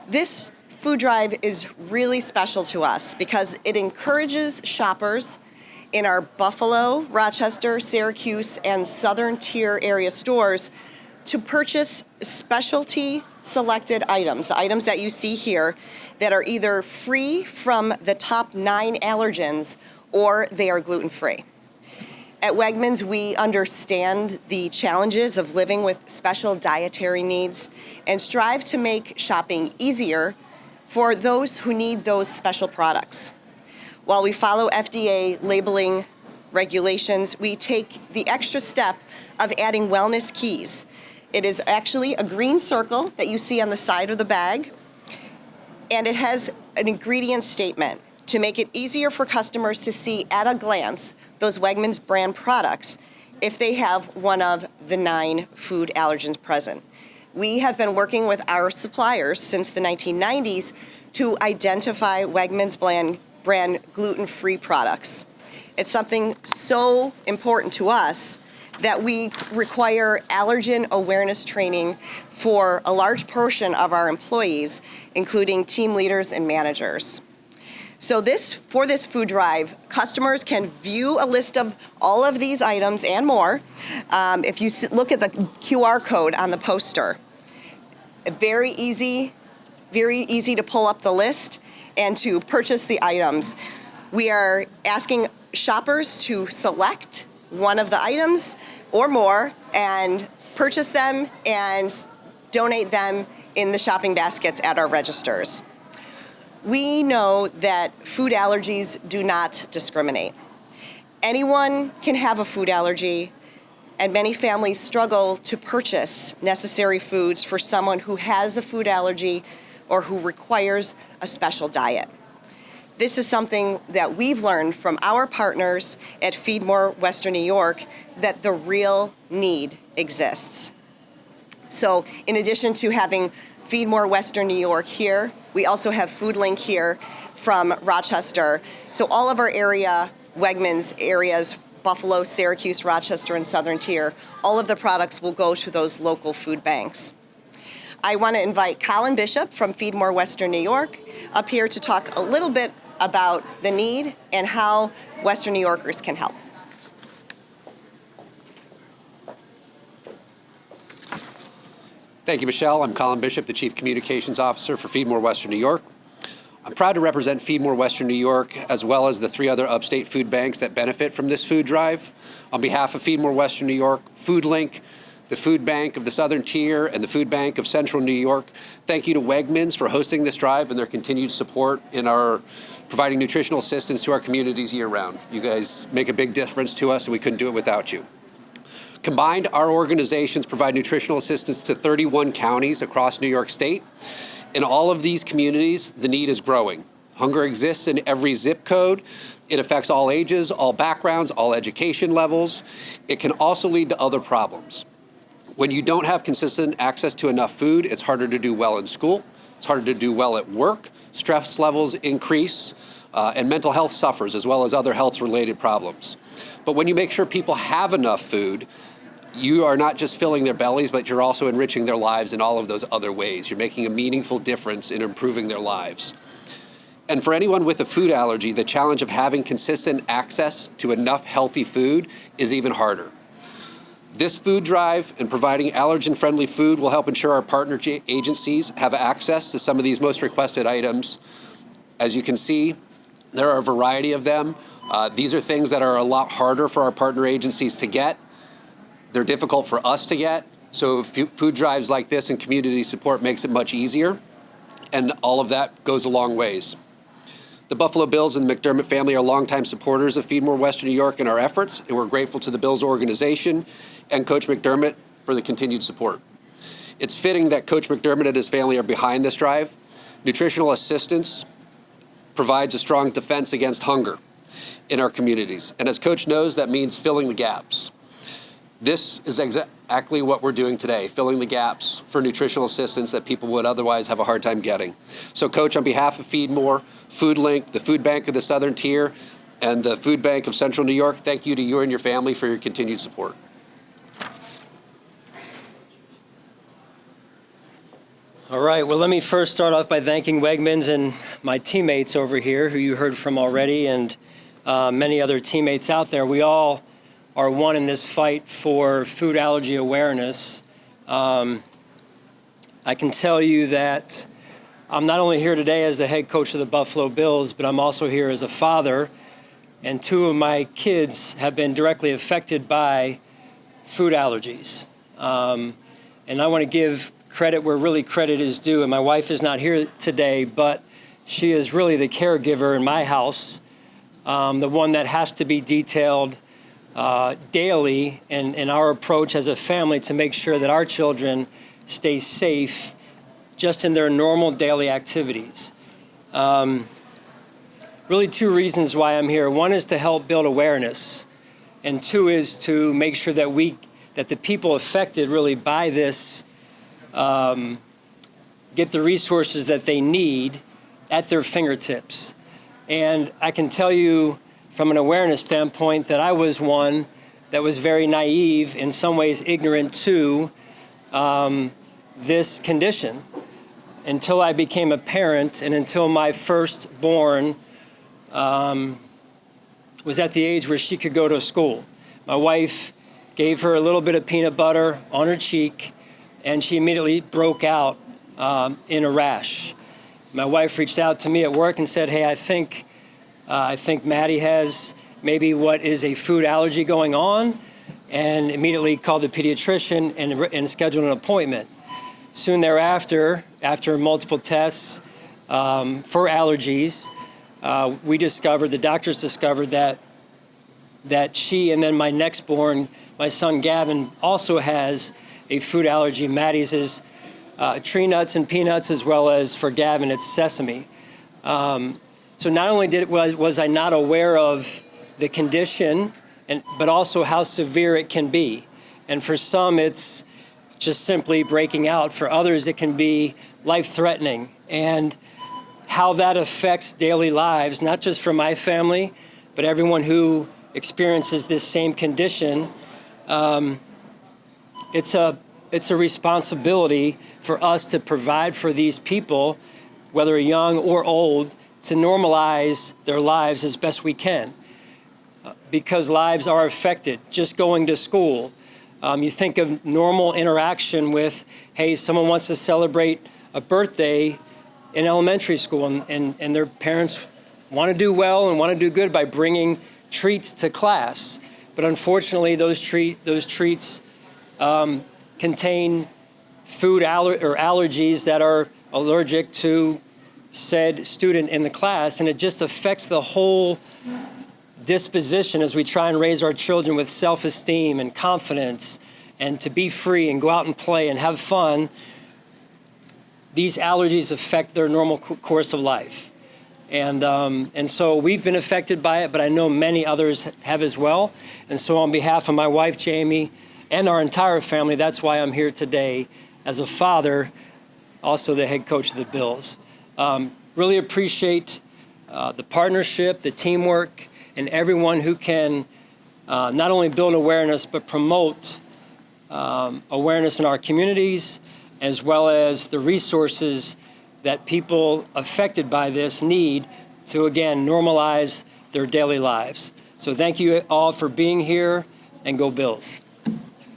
This food drive is really special to us because it encourages shoppers in our Buffalo, Rochester, Syracuse, and Southern Tier area stores to purchase specialty selected items, the items that you see here, that are either free from the top 9 allergens or they are gluten-free. At Wegmans, we understand the challenges of living with special dietary needs and strive to make shopping easier for those who need those special products. While we follow FDA labeling regulations, we take the extra step of adding wellness keys. It is actually a green circle that you see on the side of the bag, and it has an ingredient statement to make it easier for customers to see at a glance those Wegmans brand products if they have one of the 9 food allergens present. We have been working with our suppliers since the 1990s to identify Wegmans brand gluten-free products. It's something so important to us that we require allergen awareness training for a large portion of our employees, including team leaders and managers. So for this food drive, customers can view a list of all of these items and more. If you look at the QR code on the poster, very easy to pull up the list and to purchase the items. We are asking shoppers to select one of the items or more and purchase them and donate them in the shopping baskets at our registers. We know that food allergies do not discriminate. Anyone can have a food allergy, and many families struggle to purchase necessary foods for someone who has a food allergy or who requires a special diet. This is something that we've learned from our partners at Feed More Western New York, that the real need exists. So in addition to having Feed More Western New York here, we also have FoodLink here from Rochester. So all of our Wegmans areas, Buffalo, Syracuse, Rochester, and Southern Tier, all of the products will go to those local food banks. I want to invite Colin Bishop from Feed More Western New York up here to talk a little bit about the need and how Western New Yorkers can help. Thank you, Michelle. I'm Colin Bishop, the Chief Communications Officer for Feed More Western New York. I'm proud to represent Feed More Western New York, as well as the 3 other upstate food banks that benefit from this food drive. On behalf of Feed More Western New York, FoodLink, the Food Bank of the Southern Tier, and the Food Bank of Central New York, thank you to Wegmans for hosting this drive and their continued support in our providing nutritional assistance to our communities year-round. You guys make a big difference to us, and we couldn't do it without you. Combined, our organizations provide nutritional assistance to 31 counties across New York State. In all of these communities, the need is growing. Hunger exists in every zip code. It affects all ages, all backgrounds, all education levels. It can also lead to other problems. When you don't have consistent access to enough food, it's harder to do well in school. It's harder to do well at work. Stress levels increase, and mental health suffers, as well as other health-related problems. But when you make sure people have enough food, you are not just filling their bellies, but you're also enriching their lives in all of those other ways. You're making a meaningful difference in improving their lives. And for anyone with a food allergy, the challenge of having consistent access to enough healthy food is even harder. This food drive and providing allergen-friendly food will help ensure our partner agencies have access to some of these most requested items. As you can see, there are a variety of them. These are things that are a lot harder for our partner agencies to get. They're difficult for us to get. So food drives like this and community support makes it much easier. And all of that goes a long ways. The Buffalo Bills and the McDermott family are longtime supporters of Feed More Western New York and our efforts, and we're grateful to the Bills organization and Coach McDermott for the continued support. It's fitting that Coach McDermott and his family are behind this drive. Nutritional assistance provides a strong defense against hunger in our communities. And as Coach knows, that means filling the gaps. This is exactly what we're doing today, filling the gaps for nutritional assistance that people would otherwise have a hard time getting. So Coach, on behalf of Feed More, FoodLink, the Food Bank of the Southern Tier, and the Food Bank of Central New York, thank you to you and your family for your continued support. All right, well, let me first start off by thanking Wegmans and my teammates over here, who you heard from already, and many other teammates out there. We all are one in this fight for food allergy awareness. I can tell you that I'm not only here today as the head coach of the Buffalo Bills, but I'm also here as a father, and two of my kids have been directly affected by food allergies. And I want to give credit where really credit is due. And my wife is not here today, but she is really the caregiver in my house, the one that has to be detailed daily in our approach as a family to make sure that our children stay safe just in their normal daily activities. Really two reasons why I'm here. One is to help build awareness, and two is to make sure that the people affected really by this get the resources that they need at their fingertips. And I can tell you from an awareness standpoint that I was one that was very naive, in some ways ignorant to this condition until I became a parent and until my firstborn was at the age where she could go to school. My wife gave her a little bit of peanut butter on her cheek, and she immediately broke out in a rash. My wife reached out to me at work and said, "Hey, I think Maddie has maybe what is a food allergy going on," and immediately called the pediatrician and scheduled an appointment. Soon thereafter, after multiple tests for allergies, the doctors discovered that she and then my next born, my son Gavin, also has a food allergy. Maddie's is tree nuts and peanuts, as well as for Gavin, it's sesame. So not only was I not aware of the condition, but also how severe it can be. And for some, it's just simply breaking out. For others, it can be life-threatening. And how that affects daily lives, not just for my family, but everyone who experiences this same condition, it's a responsibility for us to provide for these people, whether young or old, to normalize their lives as best we can, because lives are affected. Just going to school, you think of normal interaction with, hey, someone wants to celebrate a birthday in elementary school, and their parents want to do well and want to do good by bringing treats to class. But unfortunately, those treats contain food allergies that are allergic to said student in the class, and it just affects the whole disposition as we try and raise our children with self-esteem and confidence and to be free and go out and play and have fun. These allergies affect their normal course of life. And so we've been affected by it, but I know many others have as well. And so on behalf of my wife, Jamie, and our entire family, that's why I'm here today as a father, also the head coach of the Bills. Really appreciate the partnership, the teamwork, and everyone who can not only build awareness, but promote awareness in our communities, as well as the resources that people affected by this need to, again, normalize their daily lives. So thank you all for being here, and go Bills.